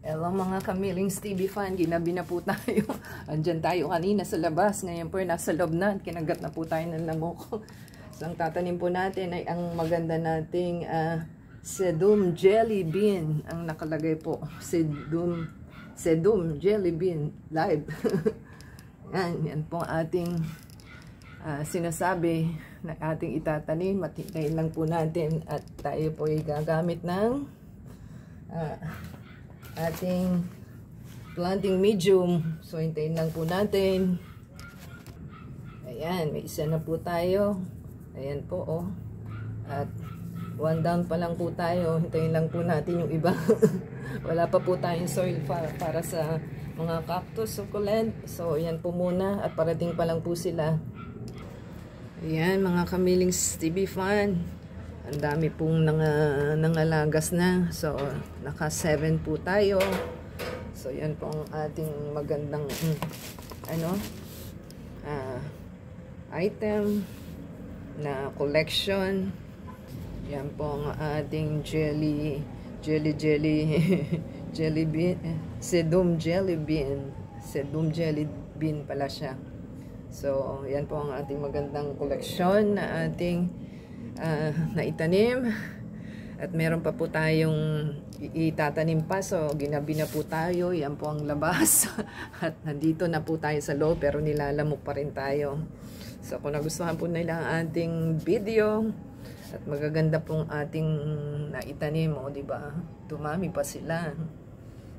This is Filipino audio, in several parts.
Hello mga Kamilings TV fan, ginabi na po tayo. Andyan tayo kanina sa labas, ngayon po nasa loob na, kinagat na po tayo ng lamok. So ang tatanim po natin ay ang maganda nating sedum jelly bean. Ang nakalagay po, sedum jelly bean live. yan po ating sinasabi na ating itatanim. Matintayin lang po natin at tayo po ay gagamit ng ating planting medium. So hintayin lang po natin. Ayan, may isa na po tayo. Ayan po oh. At one down pa lang po tayo. Hintayin lang po natin yung iba. Wala pa po tayong soil para sa mga cactus, succulent. So ayan po muna at parating pa lang po sila. Ayan mga Kamilings TV fan, ang dami pong nangalagas na. So, naka 7 po tayo. So, yan po ang ating magandang item na collection. Yan po ang ating jelly bean, sedum jelly bean. Sedum jelly bean pala siya. So, yan po ang ating magandang collection na ating naitanim. At meron pa po tayong itatanim pa. So ginabi na po tayo. Yan po ang labas. At nandito na po tayo sa loob, pero nilalamok pa rin tayo. So kung nagustuhan po nila ang ating video at magaganda pong ating naitanim, o diba, dumami pa sila.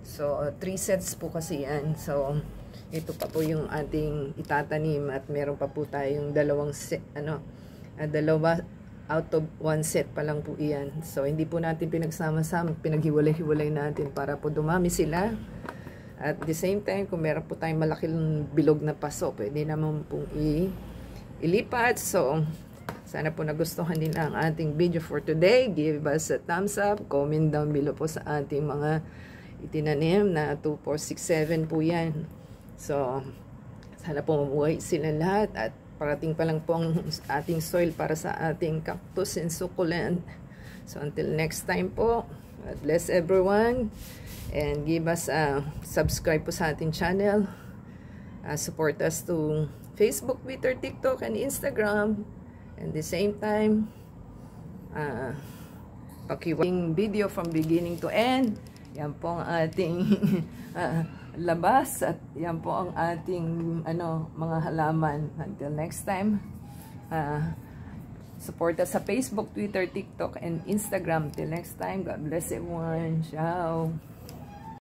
So 3 sets po kasi yan. So ito pa po yung ating itatanim at meron pa po tayong dalawang set, dalawa out of 1 set pa lang po iyan. So hindi po natin pinagsama-sama, pinaghiwalay-hiwalay natin para po dumami sila. At the same time, kung meron po tayong malaking bilog na paso, pwede naman pong ilipat. So sana po nagustuhan din ang ating video for today. Give us a thumbs up, comment down below po sa ating mga itinanim na 2, 4, 6, 7 po yan. So sana po mabuhay sila lahat at parating pa lang po ang ating soil para sa ating cactus and succulent. So until next time po, God bless everyone and give us subscribe po sa ating channel. Support us to Facebook, Twitter, TikTok and Instagram. And the same time, pakiwing video from beginning to end. Yan po ang ating labas at yan po ang ating mga halaman. Until next time, support us sa Facebook, Twitter, TikTok and Instagram. Till next time, God bless everyone. Ciao.